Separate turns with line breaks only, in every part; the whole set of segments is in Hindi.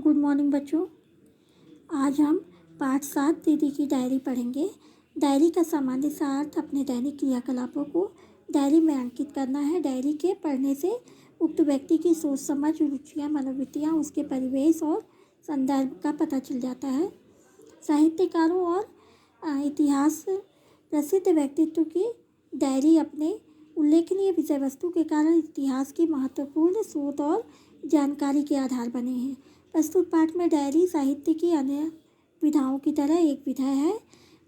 गुड मॉर्निंग बच्चों। आज हम पाठ 7 दीदी की डायरी पढ़ेंगे। डायरी का सामान्य सा अर्थ अपने दैनिक क्रियाकलापों को डायरी में अंकित करना है। डायरी के पढ़ने से उक्त व्यक्ति की सोच समझ, रुचियाँ, मनोवृत्तियाँ, उसके परिवेश और संदर्भ का पता चल जाता है। साहित्यकारों और इतिहास प्रसिद्ध व्यक्तित्व की डायरी अपने उल्लेखनीय विषय वस्तु के कारण इतिहास की महत्वपूर्ण स्रोत और जानकारी के आधार बने हैं। प्रस्तुत पाठ में डायरी साहित्य की अन्य विधाओं की तरह एक विधा है।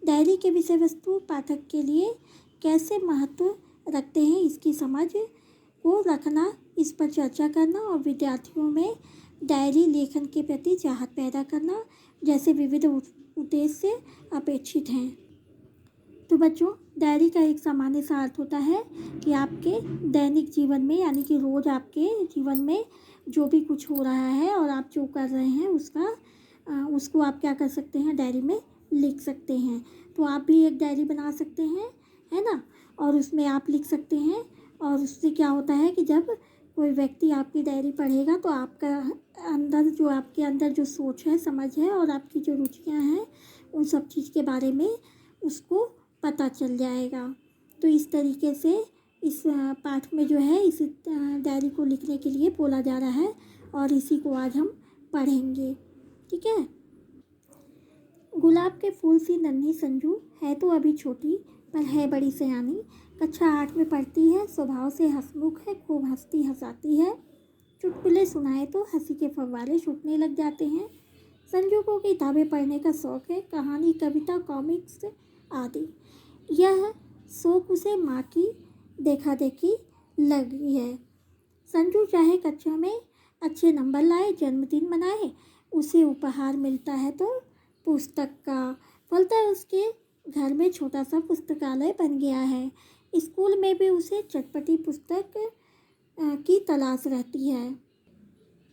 डायरी के विषय वस्तु पाठक के लिए कैसे महत्व रखते हैं, इसकी समझ को रखना, इस पर चर्चा करना और विद्यार्थियों में डायरी लेखन के प्रति चाहत पैदा करना जैसे विविध उद्देश्य अपेक्षित हैं। तो बच्चों, डायरी का एक सामान्य सा अर्थ होता है कि आपके दैनिक जीवन में, यानी कि रोज़ आपके जीवन में जो भी कुछ हो रहा है और आप जो कर रहे हैं उसको आप क्या कर सकते हैं, डायरी में लिख सकते हैं। तो आप भी एक डायरी बना सकते हैं, है ना, और उसमें आप लिख सकते हैं। और उससे क्या होता है कि जब कोई व्यक्ति आपकी डायरी पढ़ेगा तो आपके अंदर जो सोच है, समझ है और आपकी जो रुचियाँ हैं, उन सब चीज़ के बारे में उसको पता चल जाएगा। तो इस तरीके से इस पाठ में जो है इस डायरी को लिखने के लिए बोला जा रहा है और इसी को आज हम पढ़ेंगे। ठीक है। गुलाब के फूल सी नन्ही संजू है तो अभी छोटी, पर है बड़ी सयानी। कक्षा 8 में पढ़ती है, स्वभाव से हंसमुख है, खूब हंसती हंसाती है। चुटकुले सुनाए तो हंसी के फव्वारे छूटने लग जाते हैं। संजू को किताबें पढ़ने का शौक़ है, कहानी, कविता, कॉमिक्स आदि। यह शौक़ उसे माँ की देखा देखी लगी है। संजू चाहे कक्षा में अच्छे नंबर लाए, जन्मदिन मनाए, उसे उपहार मिलता है तो पुस्तक का। फलतः उसके घर में छोटा सा पुस्तकालय बन गया है। स्कूल में भी उसे चटपटी पुस्तक की तलाश रहती है।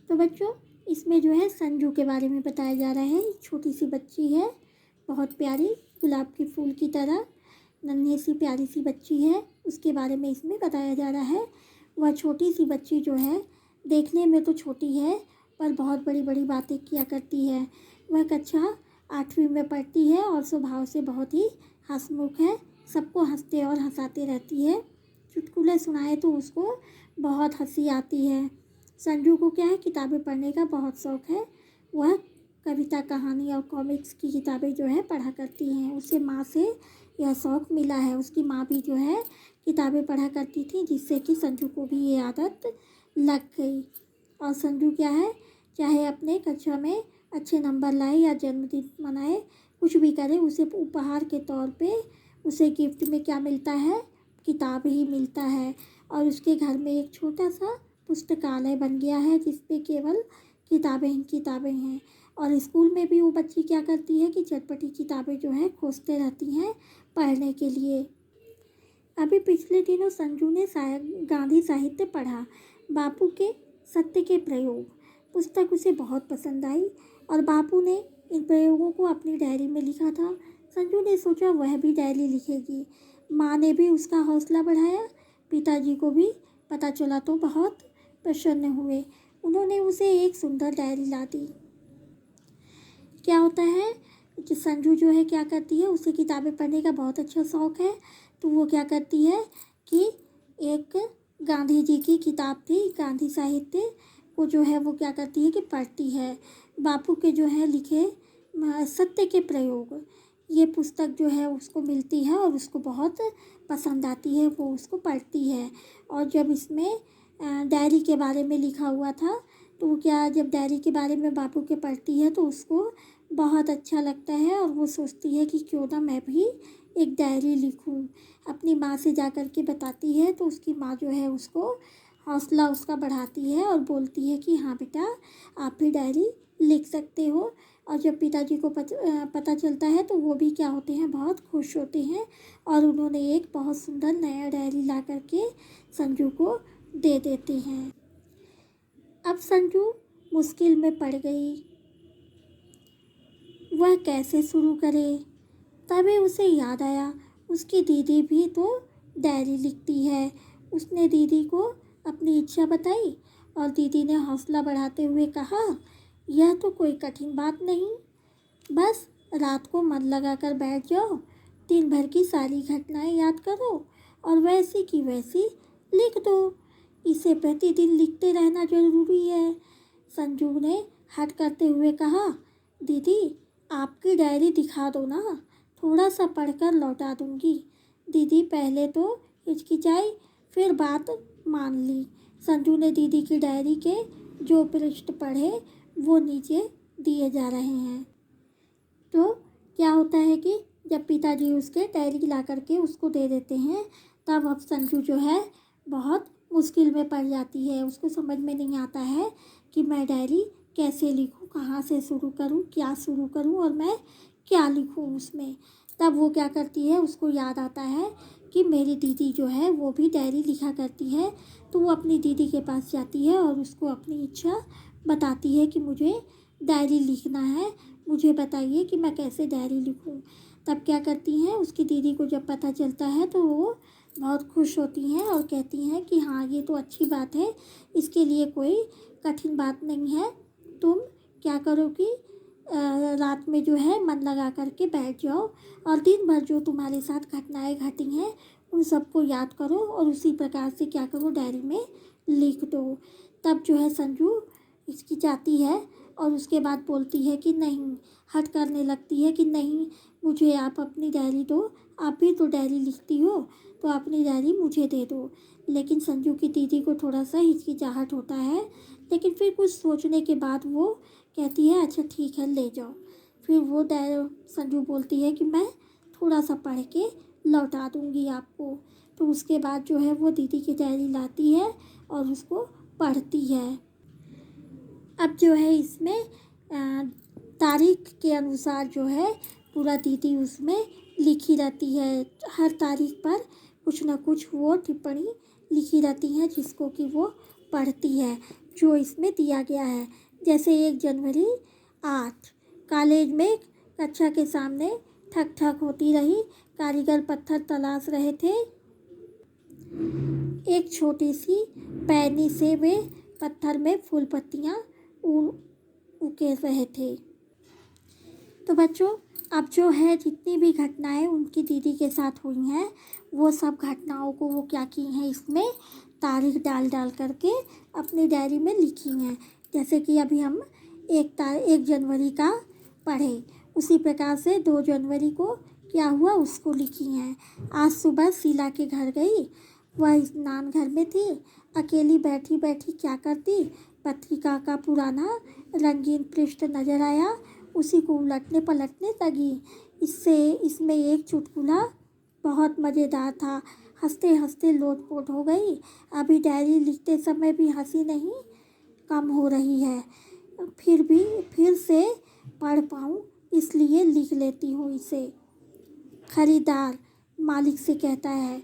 तो बच्चों, इसमें जो है संजू के बारे में बताया जा रहा है। छोटी सी बच्ची है, बहुत प्यारी, गुलाब के फूल की तरह नन्ही सी प्यारी सी बच्ची है, उसके बारे में इसमें बताया जा रहा है। वह छोटी सी बच्ची जो है, देखने में तो छोटी है पर बहुत बड़ी बड़ी बातें किया करती है। वह कक्षा 8वीं में पढ़ती है और स्वभाव से बहुत ही हंसमुख है, सबको हंसते और हंसाते रहती है। चुटकुले सुनाए तो उसको बहुत हंसी आती है। संजू को क्या है, किताबें पढ़ने का बहुत शौक़ है। वह कविता, कहानी और कॉमिक्स की किताबें जो है पढ़ा करती हैं। उसे माँ से यह शौक़ मिला है। उसकी माँ भी जो है किताबें पढ़ा करती थी, जिससे कि संजू को भी ये आदत लग गई। और संजू क्या है, चाहे अपने कक्षा में अच्छे नंबर लाए या जन्मदिन मनाए, कुछ भी करे, उसे उपहार के तौर पे उसे गिफ्ट में क्या मिलता है, किताब ही मिलता है। और उसके घर में एक छोटा सा पुस्तकालय बन गया है जिसपे केवल किताबें ही किताबें हैं। और स्कूल में भी वो बच्ची क्या करती है कि चटपटी किताबें जो है खोजते रहती हैं पढ़ने के लिए। अभी पिछले दिनों संजू ने गांधी साहित्य पढ़ा। बापू के सत्य के प्रयोग पुस्तक उसे बहुत पसंद आई और बापू ने इन प्रयोगों को अपनी डायरी में लिखा था। संजू ने सोचा वह भी डायरी लिखेगी। माँ ने भी उसका हौसला बढ़ाया। पिताजी को भी पता चला तो बहुत प्रसन्न हुए। उन्होंने उसे एक सुंदर डायरी ला दी। क्या होता है कि संजू जो है क्या करती है, उसे किताबें पढ़ने का बहुत अच्छा शौक़ है। तो वो क्या करती है कि एक गांधी जी की किताब थी, गांधी साहित्य को जो है वो क्या करती है कि पढ़ती है। बापू के जो है लिखे सत्य के प्रयोग, ये पुस्तक जो है उसको मिलती है और उसको बहुत पसंद आती है। वो उसको पढ़ती है। और जब इसमें डायरी के बारे में लिखा हुआ था तो क्या, जब डायरी के बारे में बापू के पढ़ती है तो उसको बहुत अच्छा लगता है और वो सोचती है कि क्यों ना मैं भी एक डायरी लिखूं। अपनी माँ से जा कर के बताती है तो उसकी माँ जो है उसको हौसला उसका बढ़ाती है और बोलती है कि हाँ बेटा, आप भी डायरी लिख सकते हो। और जब पिताजी को पता चलता है तो वो भी क्या होते हैं, बहुत खुश होते हैं और उन्होंने एक बहुत सुंदर नया डायरी ला करके संजू को दे देते हैं। अब संजू मुश्किल में पड़ गई, वह कैसे शुरू करे। तभी उसे याद आया उसकी दीदी भी तो डायरी लिखती है। उसने दीदी को अपनी इच्छा बताई और दीदी ने हौसला बढ़ाते हुए कहा, यह तो कोई कठिन बात नहीं, बस रात को मन लगाकर बैठ जाओ, दिन भर की सारी घटनाएं याद करो और वैसी की वैसी लिख दो। इसे प्रतिदिन लिखते रहना जरूरी है। संजू ने हट करते हुए कहा, दीदी आपकी डायरी दिखा दो ना, थोड़ा सा पढ़कर लौटा दूंगी। दीदी पहले तो हिचकिचाई, फिर बात मान ली। संजू ने दीदी की डायरी के जो पृष्ठ पढ़े वो नीचे दिए जा रहे हैं। तो क्या होता है कि जब पिताजी उसके डायरी ला करके उसको दे देते हैं, तब अब संजू जो है बहुत मुश्किल में पड़ जाती है। उसको समझ में नहीं आता है कि मैं डायरी कैसे लिखूं, कहाँ से शुरू करूं, क्या शुरू करूं और मैं क्या लिखूं उसमें। तब वो क्या करती है, उसको याद आता है कि मेरी दीदी जो है वो भी डायरी लिखा करती है। तो वो अपनी दीदी के पास जाती है और उसको अपनी इच्छा बताती है कि मुझे डायरी लिखना है, मुझे बताइए कि मैं कैसे डायरी लिखूं। तब क्या करती हैं, उसकी दीदी को जब पता चलता है तो वो बहुत खुश होती हैं और कहती हैं कि हाँ ये तो अच्छी बात है, इसके लिए कोई कठिन बात नहीं है। तुम क्या करो कि रात में जो है मन लगा करके बैठ जाओ और दिन भर जो तुम्हारे साथ घटनाएं घटी हैं उन सबको याद करो और उसी प्रकार से क्या करो, डायरी में लिख दो। तब जो है संजू हिचकिचाती है और उसके बाद बोलती है कि नहीं, हट करने लगती है कि नहीं, मुझे आप अपनी डायरी दो, आप भी तो डायरी लिखती हो, तो अपनी डायरी मुझे दे दो। लेकिन संजू की दीदी को थोड़ा सा हिचकिचाहट होता है, लेकिन फिर कुछ सोचने के बाद वो कहती है अच्छा ठीक है ले जाओ। फिर वो संजू बोलती है कि मैं थोड़ा सा पढ़ के लौटा दूँगी आपको। तो उसके बाद जो है वो दीदी की डायरी लाती है और उसको पढ़ती है। अब जो है इसमें तारीख के अनुसार जो है पूरा दीदी उसमें लिखी रहती है। हर तारीख पर कुछ ना कुछ वो टिप्पणी लिखी रहती है जिसको कि वो पढ़ती है, जो इसमें दिया गया है। जैसे 1 जनवरी 8, कॉलेज में कक्षा के सामने ठक ठक होती रही, कारीगर पत्थर तलाश रहे थे। एक छोटी सी पैनी से वे पत्थर में फूल पत्तियाँ उकेर रहे थे। तो बच्चों अब जो है जितनी भी घटनाएं उनकी दीदी के साथ हुई हैं वो सब घटनाओं को वो क्या की हैं, इसमें तारीख डाल डाल करके अपनी डायरी में लिखी हैं। जैसे कि अभी हम 1 जनवरी का पढ़े, उसी प्रकार से 2 जनवरी को क्या हुआ उसको लिखी हैं। आज सुबह शीला के घर गई, वह स्नान घर में थी, अकेली बैठी बैठी क्या करती, पत्रिका का पुराना रंगीन पृष्ठ नजर आया, उसी को उलटने पलटने लगी। इसमें एक चुटकुला बहुत मज़ेदार था, हंसते हंसते लोटपोट हो गई। अभी डायरी लिखते समय भी हंसी नहीं कम हो रही है, फिर से पढ़ पाऊँ इसलिए लिख लेती हूँ इसे। खरीदार मालिक से कहता है,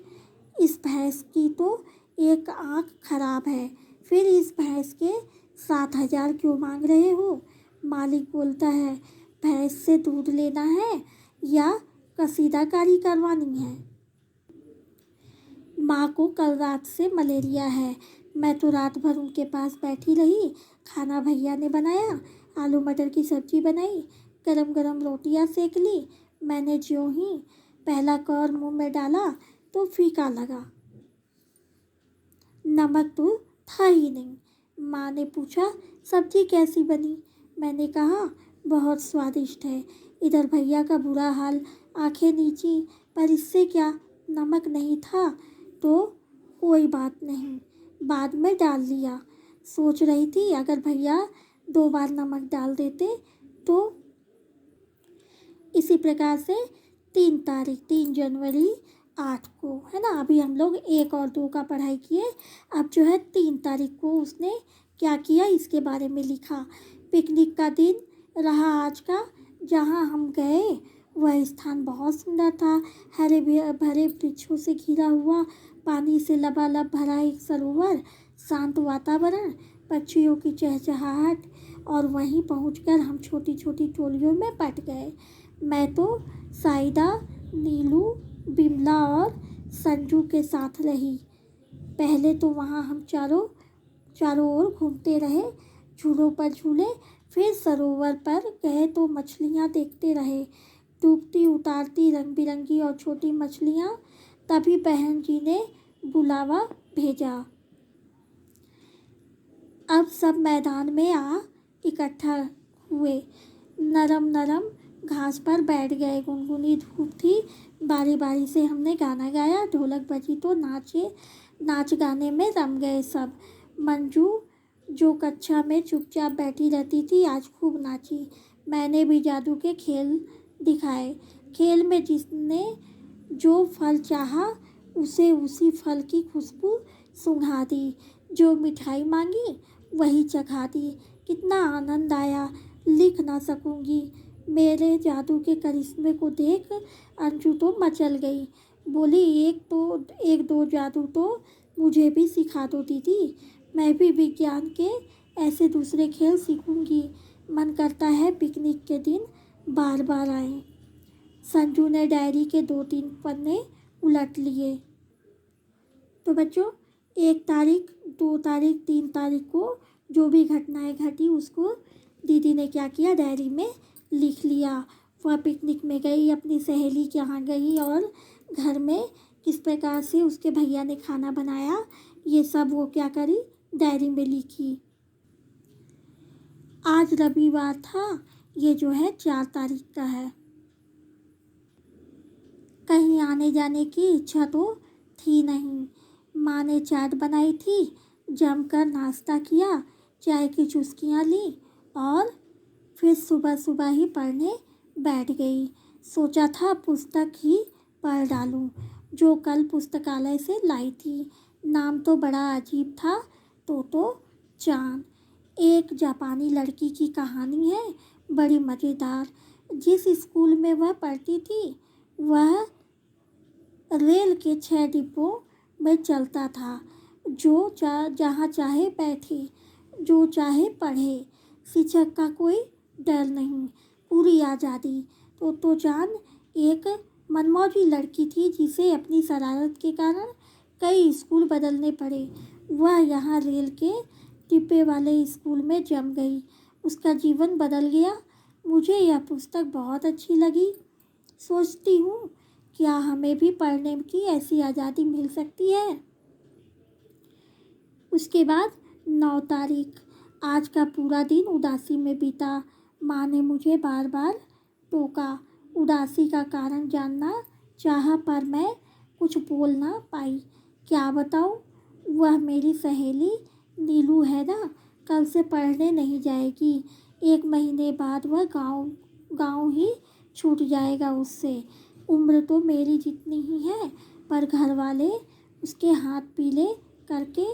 इस भैंस की तो एक आँख खराब है, फिर इस भैंस के 7,000 क्यों मांग रहे हो। मालिक बोलता है, भैंस से दूध लेना है या कसीदाकारी करवानी है। माँ को कल रात से मलेरिया है, मैं तो रात भर उनके पास बैठी रही। खाना भैया ने बनाया, आलू मटर की सब्जी बनाई, गरम गरम रोटियां सेक ली। मैंने ज्यों ही पहला कौर मुंह में डाला तो फीका लगा, नमक तो था ही नहीं। माँ ने पूछा, सब्जी कैसी बनी। मैंने कहा, बहुत स्वादिष्ट है। इधर भैया का बुरा हाल, आंखें नीची, पर इससे क्या, नमक नहीं था तो कोई बात नहीं, बाद में डाल लिया। सोच रही थी अगर भैया 2 बार नमक डाल देते तो। इसी प्रकार से 3 जनवरी 8 को है ना, अभी हम लोग 1 और 2 का पढ़ाई किए। अब जो है 3 तारीख को उसने क्या किया इसके बारे में लिखा। पिकनिक का दिन रहा आज का, जहाँ हम गए वह स्थान बहुत सुंदर था। हरे भरे वृक्षों से घिरा हुआ, पानी से लबालब भरा एक सरोवर, शांत वातावरण, पक्षियों की चहचहाहट, और वहीं पहुंचकर हम छोटी छोटी टोलियों में बट गए। मैं तो साइदा, नीलू, बिमला और संजू के साथ रही। पहले तो वहाँ हम चारों ओर घूमते रहे, झूलों पर झूले, फिर सरोवर पर गए तो मछलियाँ देखते रहे, डूबती उतारती रंग बिरंगी और छोटी मछलियाँ। तभी बहन जी ने बुलावा भेजा। अब सब मैदान में आ इकट्ठा हुए। नरम नरम घास पर बैठ गए। गुनगुनी धूप थी। बारी बारी से हमने गाना गाया, ढोलक बजी तो नाचे। नाच गाने में रम गए सब। मंजू जो कक्षा में चुपचाप बैठी रहती थी, आज खूब नाची। मैंने भी जादू के खेल दिखाए। खेल में जिसने जो फल चाहा, उसे उसी फल की खुशबू सूंघा दी। जो मिठाई मांगी वही चखा दी। कितना आनंद आया, लिख ना सकूंगी। मेरे जादू के करिश्मे को देख अंजू तो मचल गई। बोली, एक दो जादू तो मुझे भी सिखा दो दीदी। मैं भी विज्ञान के ऐसे दूसरे खेल सीखूंगी। मन करता है पिकनिक के दिन बार बार आए। संजू ने डायरी के 2-3 पन्ने उलट लिए। तो बच्चों, 1 तारीख, 2 तारीख, 3 तारीख को जो भी घटनाएं घटी उसको दीदी ने क्या किया, डायरी में लिख लिया। वह पिकनिक में गई, अपनी सहेली के यहाँ गई और घर में किस प्रकार से उसके भैया ने खाना बनाया, ये सब वो क्या करी, डायरी में लिखी। आज रविवार था, ये जो है 4 तारीख का है। कहीं आने जाने की इच्छा तो थी नहीं। माँ ने चाट बनाई थी, जमकर नाश्ता किया, चाय की चुस्कियाँ ली और फिर सुबह सुबह ही पढ़ने बैठ गई। सोचा था पुस्तक ही पढ़ डालूं, जो कल पुस्तकालय से लाई थी। नाम तो बड़ा अजीब था, तोतो चान। एक जापानी लड़की की कहानी है, बड़ी मज़ेदार। जिस स्कूल में वह पढ़ती थी वह रेल के 6 डिब्बों में चलता था। जहाँ चाहे बैठे, जो चाहे पढ़े, शिक्षक का कोई डर नहीं, पूरी आज़ादी। तो जान एक मनमौजी लड़की थी जिसे अपनी शरारत के कारण कई स्कूल बदलने पड़े। वह यहाँ रेल के डिब्बे वाले स्कूल में जम गई। उसका जीवन बदल गया। मुझे यह पुस्तक बहुत अच्छी लगी। सोचती हूँ क्या हमें भी पढ़ने की ऐसी आज़ादी मिल सकती है। उसके बाद 9 तारीख, आज का पूरा दिन उदासी में बीता। माँ ने मुझे बार बार टोका। उदासी का कारण जानना चाहा पर मैं कुछ बोल ना पाई। क्या बताऊँ, वह मेरी सहेली नीलू है ना, कल से पढ़ने नहीं जाएगी। 1 महीने बाद वह गाँव ही छूट जाएगा उससे। उम्र तो मेरी जितनी ही है, पर घर वाले उसके हाथ पीले करके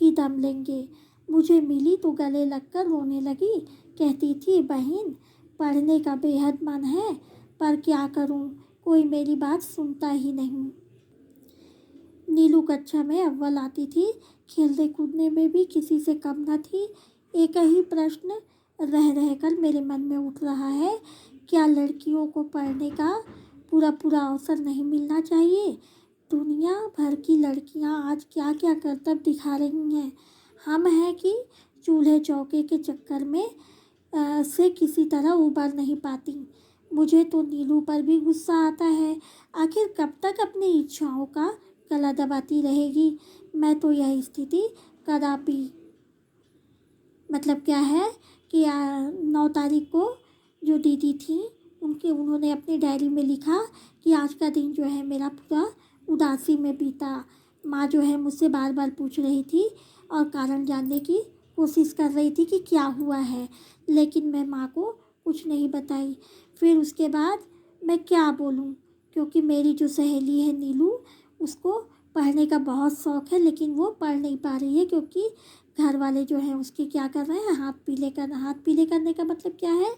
ही दम लेंगे। मुझे मिली तो गले लगकर रोने लगी। कहती थी, बहन पढ़ने का बेहद मन है, पर क्या करूं, कोई मेरी बात सुनता ही नहीं। नीलू कक्षा में अव्वल आती थी, खेलने कूदने में भी किसी से कम न थी। एक ही प्रश्न रह रहकर मेरे मन में उठ रहा है, क्या लड़कियों को पढ़ने का पूरा अवसर नहीं मिलना चाहिए। दुनिया भर की लड़कियां आज क्या क्या करतब दिखा रही हैं। हम हैं कि चूल्हे चौके के चक्कर में से किसी तरह उबर नहीं पाती। मुझे तो नीलू पर भी गुस्सा आता है। आखिर कब तक अपनी इच्छाओं का गला दबाती रहेगी। मैं तो यह स्थिति कदापि, मतलब क्या है कि 9 तारीख को जो दीदी थी उन्होंने अपनी डायरी में लिखा कि आज का दिन जो है मेरा पूरा उदासी में बीता। माँ जो है मुझसे बार बार पूछ रही थी और कारण जानने की कोशिश कर रही थी कि क्या हुआ है, लेकिन मैं माँ को कुछ नहीं बताई। फिर उसके बाद मैं क्या बोलूँ, क्योंकि मेरी जो सहेली है नीलू, उसको पढ़ने का बहुत शौक़ है, लेकिन वो पढ़ नहीं पा रही है क्योंकि घर वाले जो हैं उसके क्या कर रहे हैं, हाथ पीले करने का मतलब क्या है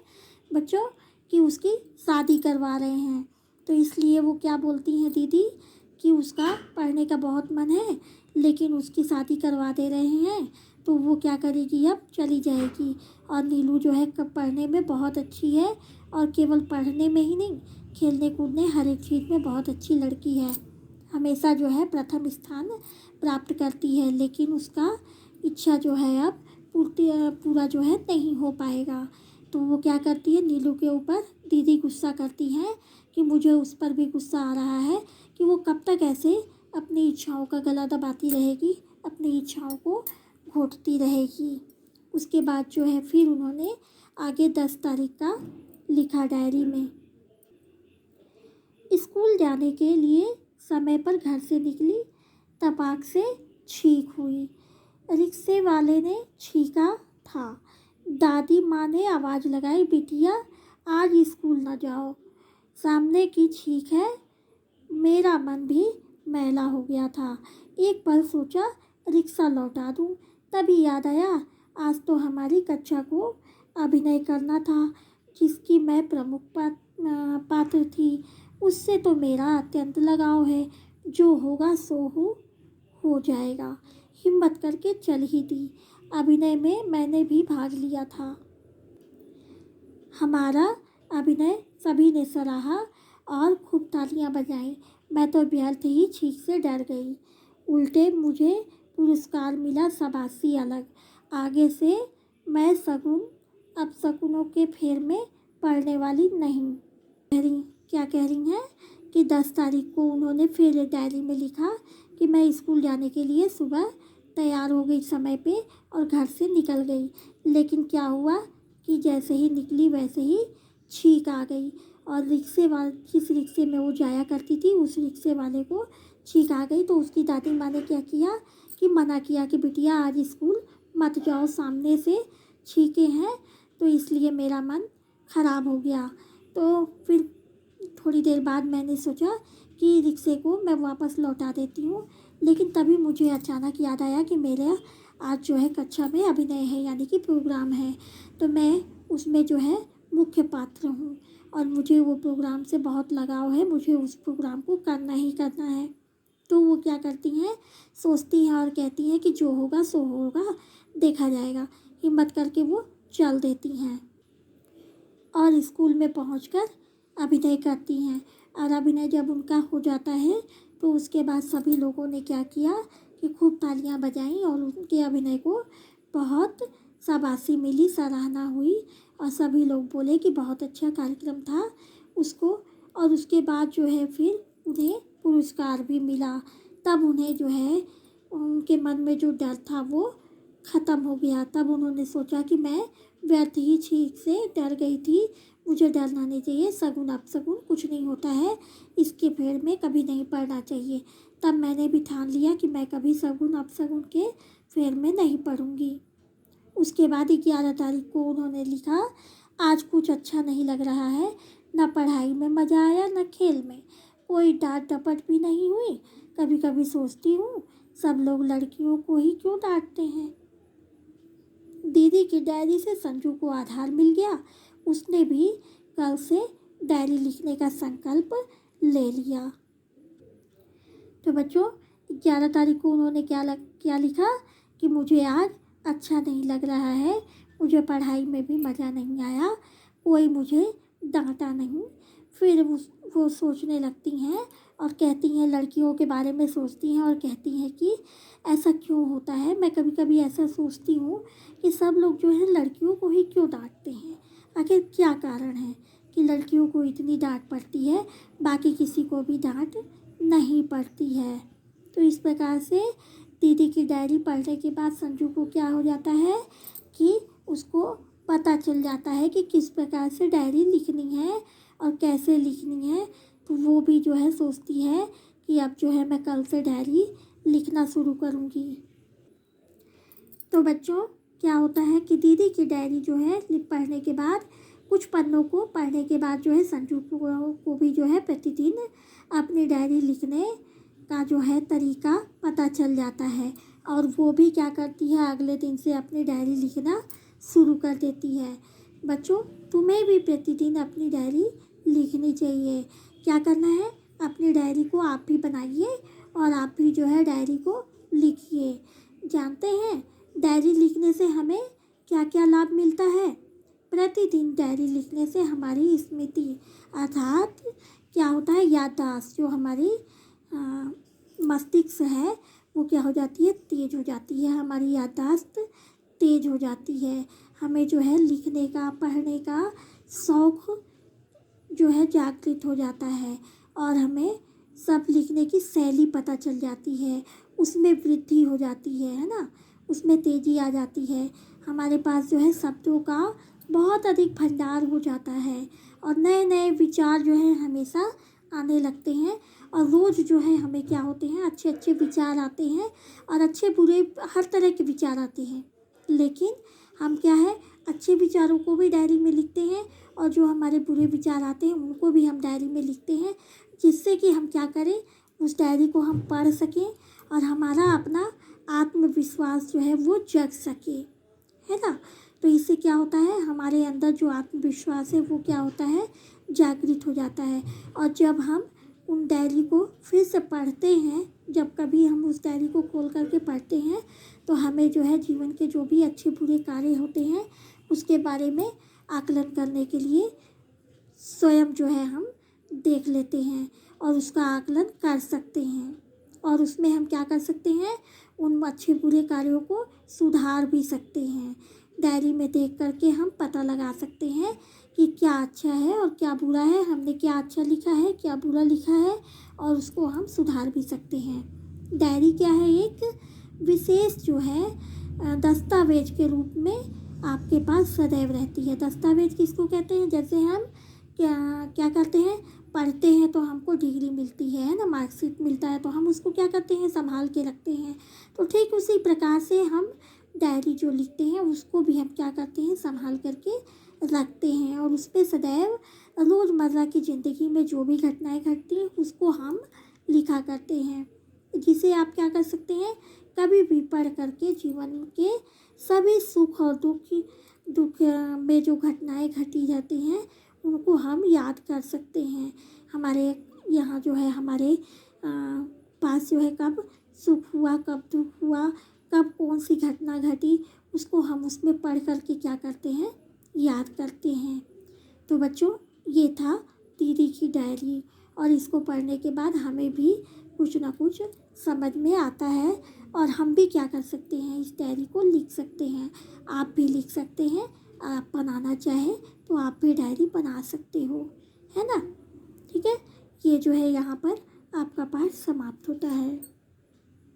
बच्चों, कि उसकी शादी करवा रहे हैं। तो इसलिए वो क्या बोलती हैं दीदी कि उसका पढ़ने का बहुत मन है, लेकिन उसकी शादी करवा दे रहे हैं, तो वो क्या करेगी, अब चली जाएगी। और नीलू जो है पढ़ने में बहुत अच्छी है, और केवल पढ़ने में ही नहीं, खेलने कूदने हर एक चीज़ में बहुत अच्छी लड़की है। हमेशा जो है प्रथम स्थान प्राप्त करती है, लेकिन उसका इच्छा जो है अब पूरा जो है नहीं हो पाएगा। तो वो क्या करती है, नीलू के ऊपर दीदी गुस्सा करती हैं कि मुझे उस पर भी गुस्सा आ रहा है कि वो कब तक ऐसे अपनी इच्छाओं का गला दबाती रहेगी, अपनी इच्छाओं को घोंटती रहेगी। उसके बाद जो है फिर उन्होंने आगे 10 तारीख का लिखा डायरी में। स्कूल जाने के लिए समय पर घर से निकली, तपाक से छींक हुई। रिक्शे वाले ने छींका था। दादी माँ ने आवाज़ लगाई, बिटिया आज स्कूल न जाओ। सामने की छींक है। मेरा मन भी मैला हो गया था। एक पल सोचा रिक्शा लौटा दूँ, तभी याद आया आज तो हमारी कक्षा को अभिनय करना था जिसकी मैं प्रमुख पात्र थी। उससे तो मेरा अत्यंत लगाव है। जो होगा सो हो जाएगा। हिम्मत करके चल ही दी। अभिनय में मैंने भी भाग लिया था। हमारा अभिनय सभी ने सराहा और खूब तालियां बजाईं। मैं तो व्यर्थ ही छींक से डर गई। उल्टे मुझे पुरस्कार मिला, शाबाशी अलग। आगे से मैं शगुन अपशगुनों के फेर में पड़ने वाली नहीं। क्या कह रही हैं कि 10 तारीख को उन्होंने फिर डायरी में लिखा कि मैं स्कूल जाने के लिए सुबह तैयार हो गई समय पे और घर से निकल गई। लेकिन क्या हुआ कि जैसे ही निकली वैसे ही छींक आ गई और जिस रिक्शे में वो जाया करती थी उस रिक्शे वाले को छींक आ गई। तो उसकी दादी माँ ने क्या किया कि मना किया कि बिटिया आज स्कूल मत जाओ, सामने से छींके हैं तो इसलिए मेरा मन ख़राब हो गया। तो फिर थोड़ी देर बाद मैंने सोचा कि रिक्शे को मैं वापस लौटा देती हूँ, लेकिन तभी मुझे अचानक याद आया कि मेरे आज जो है कक्षा में अभिनय है, यानी कि प्रोग्राम है। तो मैं उसमें जो है मुख्य पात्र हूँ और मुझे वो प्रोग्राम से बहुत लगाव है। मुझे उस प्रोग्राम को करना ही करना है। तो वो क्या करती हैं, सोचती हैं और कहती हैं कि जो होगा सो होगा, देखा जाएगा। हिम्मत करके वो चल देती हैं और स्कूल में पहुंचकर अभिनय करती हैं। और अभिनय जब उनका हो जाता है तो उसके बाद सभी लोगों ने क्या किया कि खूब तालियां बजाईं और उनके अभिनय को बहुत शाबाशी मिली, सराहना हुई और सभी लोग बोले कि बहुत अच्छा कार्यक्रम था उसको। और उसके बाद जो है फिर उन्हें पुरस्कार भी मिला। तब उन्हें जो है उनके मन में जो डर था वो ख़त्म हो गया। तब उन्होंने सोचा कि मैं व्यर्थ ही छींक से डर गई थी, मुझे डरना नहीं चाहिए। शगुन अपशगुन कुछ नहीं होता है, इसके फेर में कभी नहीं पड़ना चाहिए। तब मैंने भी ठान लिया कि मैं कभी शगुन अपशगुन के फेर में नहीं पड़ूंगी। उसके बाद 11 तारीख को उन्होंने लिखा, आज कुछ अच्छा नहीं लग रहा है। न पढ़ाई में मज़ा आया न खेल में। कोई डांट डपट भी नहीं हुई। कभी कभी सोचती हूँ सब लोग लड़कियों को ही क्यों डांटते हैं। दीदी की डायरी से संजू को आधार मिल गया। उसने भी कल से डायरी लिखने का संकल्प ले लिया। तो बच्चों 11 तारीख को उन्होंने क्या लिखा कि मुझे आज अच्छा नहीं लग रहा है, मुझे पढ़ाई में भी मज़ा नहीं आया, कोई मुझे डांटा नहीं। फिर वो सोचने लगती हैं और कहती हैं, लड़कियों के बारे में सोचती हैं और कहती हैं कि ऐसा क्यों होता है। मैं कभी कभी ऐसा सोचती हूँ कि सब लोग जो है लड़कियों को ही क्यों डांटते हैं। आखिर क्या कारण है कि लड़कियों को इतनी डांट पड़ती है, बाकी किसी को भी डांट नहीं पड़ती है। तो इस प्रकार से दीदी की डायरी पढ़ने के बाद संजू को क्या हो जाता है कि उसको पता चल जाता है कि किस प्रकार से डायरी लिखनी है और कैसे लिखनी है। तो वो भी जो है सोचती है कि अब जो है मैं कल से डायरी लिखना शुरू करूँगी। तो बच्चों क्या होता है कि दीदी की डायरी जो है पढ़ने के बाद, कुछ पन्नों को पढ़ने के बाद जो है संजू को भी जो है प्रतिदिन अपनी डायरी लिखने का जो है तरीका पता चल जाता है और वो भी क्या करती है, अगले दिन से अपनी डायरी लिखना शुरू कर देती है। बच्चों तुम्हें भी प्रतिदिन अपनी डायरी लिखनी चाहिए। क्या करना है, अपनी डायरी को आप भी बनाइए और आप भी जो है डायरी को लिखिए। जानते हैं डायरी लिखने से हमें क्या क्या लाभ मिलता है। प्रतिदिन डायरी लिखने से हमारी स्मृति अर्थात क्या होता है, याददाश्त, जो हमारी मस्तिष्क है वो क्या हो जाती है, तेज हो जाती है। हमारी याददाश्त तेज हो जाती है। हमें जो है लिखने का, पढ़ने का शौक़ जो है जागृत हो जाता है और हमें सब लिखने की शैली पता चल जाती है, उसमें वृद्धि हो जाती है ना, उसमें तेज़ी आ जाती है। हमारे पास जो है शब्दों का बहुत अधिक भंडार हो जाता है और नए नए विचार जो है हमेशा आने लगते हैं और रोज़ जो है हमें क्या होते हैं, अच्छे अच्छे विचार आते हैं और अच्छे बुरे हर तरह के विचार आते हैं। लेकिन हम क्या है, अच्छे विचारों को भी डायरी में लिखते हैं और जो हमारे बुरे विचार आते हैं उनको भी हम डायरी में लिखते हैं, जिससे कि हम क्या करें, उस डायरी को हम पढ़ सकें और हमारा अपना आत्मविश्वास जो है वो जग सके, है ना। तो इससे क्या होता है, हमारे अंदर जो आत्मविश्वास है वो क्या होता है, जागृत हो जाता है। और जब हम उन डायरी को फिर से पढ़ते हैं, जब कभी हम उस डायरी को खोल करके पढ़ते हैं तो हमें जो है जीवन के जो भी अच्छे बुरे कार्य होते हैं उसके बारे में आकलन करने के लिए स्वयं जो है हम देख लेते हैं और उसका आकलन कर सकते हैं। और उसमें हम क्या कर सकते हैं, उन अच्छे बुरे कार्यों को सुधार भी सकते हैं। डायरी में देख करके हम पता लगा सकते हैं कि क्या अच्छा है और क्या बुरा है, हमने क्या अच्छा लिखा है, क्या बुरा लिखा है, और उसको हम सुधार भी सकते हैं। डायरी क्या है, एक विशेष जो है दस्तावेज के रूप में आपके पास सदैव रहती है। दस्तावेज किसको कहते हैं, जैसे हम क्या क्या करते हैं, पढ़ते हैं तो हमको डिग्री मिलती है ना, मार्कशीट मिलता है तो हम उसको क्या करते हैं, संभाल के रखते हैं। तो ठीक उसी प्रकार से हम डायरी जो लिखते हैं उसको भी हम क्या करते हैं, संभाल करके रखते हैं और उस पर सदैव रोज़मर्रा की ज़िंदगी में जो भी घटनाएं घटती हैं उसको हम लिखा करते हैं, जिसे आप क्या कर सकते हैं, कभी भी पढ़ करके जीवन के सभी सुख और दुख में जो घटनाएं घटी जाती हैं उनको हम याद कर सकते हैं। हमारे यहाँ जो है हमारे पास जो है कब सुख हुआ, कब दुख हुआ, कब कौन सी घटना घटी, उसको हम उसमें पढ़ करके क्या करते हैं, याद करते हैं। तो बच्चों, ये था दीदी की डायरी और इसको पढ़ने के बाद हमें भी कुछ ना कुछ समझ में आता है और हम भी क्या कर सकते हैं, इस डायरी को लिख सकते हैं। आप भी लिख सकते हैं, आप बनाना चाहें तो आप भी डायरी बना सकते हो, है ना। ठीक है, ये जो है यहाँ पर आपका पाठ समाप्त होता है।